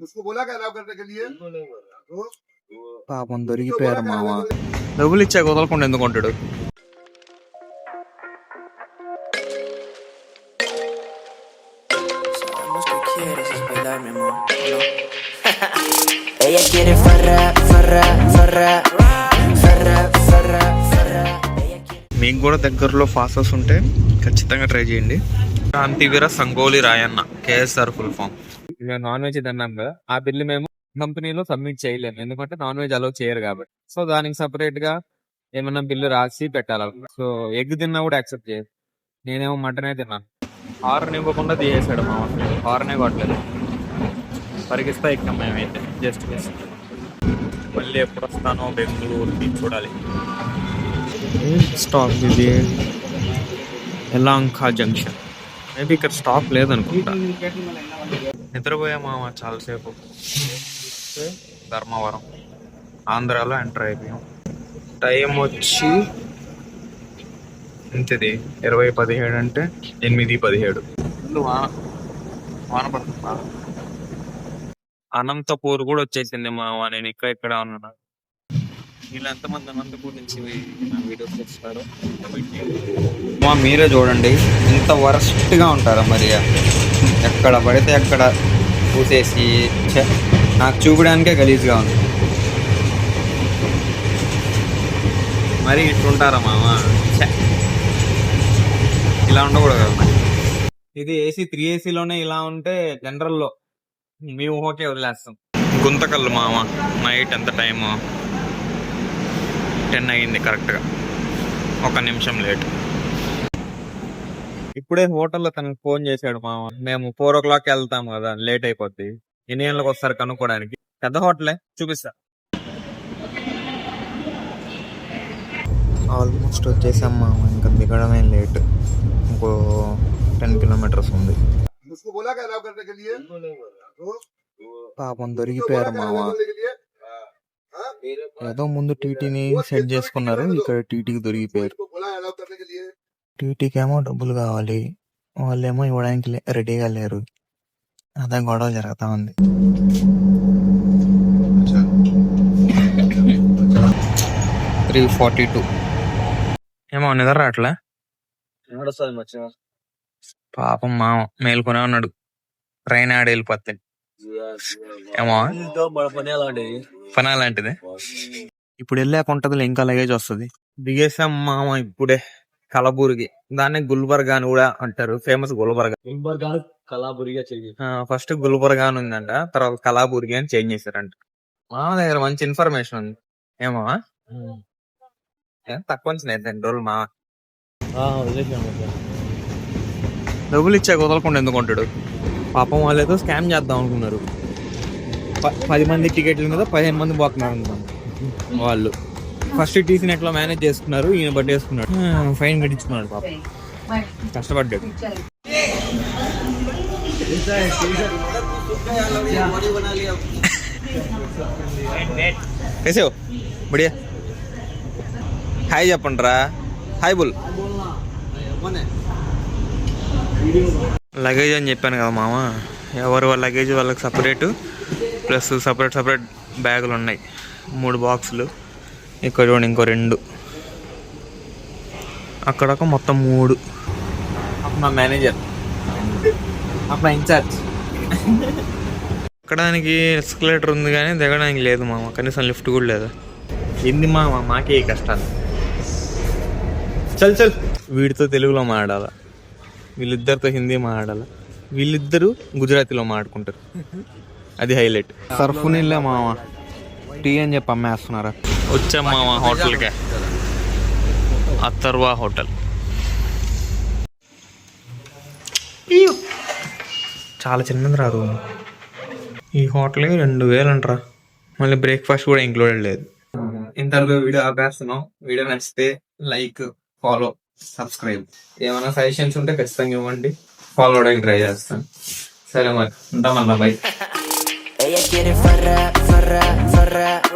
उसको बोला क्या अलाउ करने के लिए तो పాపం దొరికిపోయారు మామ. డబ్బులు ఇచ్చా వదలకుండా ఎందుకు ఉంటాడు? Sabemos que quieres es bailar, mi amor, ¿no? Ella quiere farra, farra, farra, farra, farra, farra. Ella quiere. మీకు కూడా దగ్గరలో ఫాస్ట్ హౌస్ ఉంటే ఖచ్చితంగా ట్రై చేయండి. Krantiveera Sangolli Rayanna, KSR full form. మేము నాన్ వెజ్ తిన్నాం కదా, ఆ బిల్లు మేము కంపెనీలో సబ్మిట్ చేయలేము, ఎందుకంటే నాన్ వెజ్ అలో చేయరు కాబట్టి. సో దానికి సపరేట్ గా ఏమన్నా బిల్లు రాసి పెట్టాలి. సో ఎగ్ తిన్నా కూడా యాక్సెప్ట్ చేయదు. నేనేమో మటనే తిన్నాను. హార్న్ ఇవ్వకుండా తీసేసాడు మా హార్నే కొట్టలేదు. పరిగిస్తా ఎక్కాం మేమైతే జస్ట్ మిస్. మళ్ళీ ఎప్పుడు వస్తానో బెంగళూరుకి చూడాలి. స్టాప్ ఇది ఎలాంకా జంక్షన్. మేబీ ఇక్కడ స్టాప్ లేదనుకుంటా. నిద్రపోయా మామ చాలాసేపు. ధర్మవరం ఆంధ్రాలో ఎంటర్ అయిపోయాం. టైం వచ్చి ఇంతది 20:17 అంటే 8:17. వాన పడుతుందా? అనంతపూర్ కూడా వచ్చేసింది మామ. నేను ఇక్కడ ఉన్నా. వీళ్ళు ఎంతమంది అనంతపూర్ నుంచి వీడియోస్ చేస్తారు మా, మీరే చూడండి. ఇంత వరస్ట్ గా ఉంటారా మరి? ఎక్కడ పడితే అక్కడ పూసేసి నాకు చూపడానికే గలీజ్గా ఉంది. మరి ఇట్లుంటారా మామ? ఇలా ఉండకూడదు కదా. ఇది ఏసీ 3AC ఇలా ఉంటే జనరల్లో మీ ఊహకే వదిలేస్తాం. గుంతకల్లు మామ. నైట్ ఎంత టైము? 10 అయింది కరెక్ట్గా, 1 నిమిషం లేట్. ఇప్పుడే హోటల్లో తనకు ఫోన్ చేశాడు మామ. మేము 4 o'clock వెళ్తాం కదా, లేట్ అయిపోద్ది, ఎన్ని గంటలకు వస్తారు కనుక్కోడానికి. పెద్ద హోటలే, చూపిస్తా. ఆల్మోస్ట్ వచ్చేసాం మామ. ఇంకా దిగడమే లేట్. ఇంకో 10 kilometers ఉంది. उसको बोला क्या अलाउ करने के लिए तो పాపం దొరికిపోయారు మామ. ఏదో ముందు టీటీని సెట్ చేసుకున్నారు, ఇక్కడ టీటీకి దొరికిపోయారు. उसको बोला अलाउ करने के लिए టీటీకి ఏమో డబ్బులు కావాలి, వాళ్ళేమో ఇవ్వడానికి రెడీగా లేరు. అదే గొడవ జరుగుతా ఉంది. 3:42 ఏమో నిద్ర రావట్లే. పాపం మామ మేల్కొనే ఉన్నాడు. ట్రైన్ ఆడ వెళ్ళిపోతే ఏమో పని అలాంటిది. ఇప్పుడు వెళ్ళాక ఉంటది, ఇంకా లగేజ్ వస్తుంది. దిగేసాం మామ ఇప్పుడే కలబుర్గి. దాన్ని గుల్బర్గా అని కూడా అంటారు. ఫేమస్ గుల్బర్గా. ఫస్ట్ గుల్బర్గా అని ఉందంట, తర్వాత కలాబుర్గి అని చేంజ్ చేశారంట. మా దగ్గర మంచి ఇన్ఫర్మేషన్ ఉంది. ఏమో తక్కువ రోజులు మా డబ్బులు ఇచ్చా వదలకుండా ఎందుకు ఉంటాడు? పాపం వాళ్ళు ఏదో స్కామ్ చేద్దాం అనుకున్నారు. 10 మంది టికెట్ల మీద 15 మంది పోతున్నారు అనుకున్నాను. వాళ్ళు ఫస్ట్ టీసీ నెట్ లో మేనేజ్ చేసుకున్నారు, ఈయన బట్టి వేసుకున్నాడు, ఫైన్ కట్టించుకున్నాడు. పాపం కష్టపడ్డాడు. कैसे हो? बढ़िया. హాయ్ చెప్పండి రా. Hi bull. లగేజ్ అని చెప్పాను కదా మామ. ఎవరు వాళ్ళ లగేజ్ వాళ్ళకి సపరేటు, ప్లస్ సపరేట్ బ్యాగులు ఉన్నాయి. 3 బాక్సులు. ఇక్కడ చూడండి ఇంకో 2. అక్కడ ఒక మొత్తం 3. నా మేనేజర్, అప్పుడు ఇన్ఛార్జ్. ఎక్కడానికి ఎస్కలేటర్ ఉంది కానీ దిగడానికి లేదు మామ. కనీసం లిఫ్ట్ కూడా లేదు. ఏంది మామ మాకే కష్టాలు. చల్ వీడితో తెలుగులో మాట్లాడాలా, వీళ్ళిద్దరితో హిందీ మాట్లాడాలా, వీళ్ళిద్దరూ గుజరాతీలో మాట్లాడుకుంటారు. అది హైలైట్. సర్ఫ్ నీళ్ళే మామ. టీ అని చెప్పి అమ్మేస్తున్నారా? వచ్చాం మామ హోటల్కే. అథర్వా హోటల్. చాలా చిన్నది రా రూమ్. ఈ హోటల్కి 2000 అంటారా. మళ్ళీ బ్రేక్ఫాస్ట్ కూడా ఇంక్లూడెడ్ లేదు. ఇంతవరకు వీడియో ఆపేస్తున్నాం. వీడియో నచ్చితే లైక్, ఫాలో, సబ్స్క్రైబ్. ఏమైనా సజెషన్స్ ఉంటే ఖచ్చితంగా ఇవ్వండి, ఫాలో అవడానికి ట్రై చేస్తాను. సరే మరి ఉంటామన్నా, by. Ella quiere farra, farra, farra.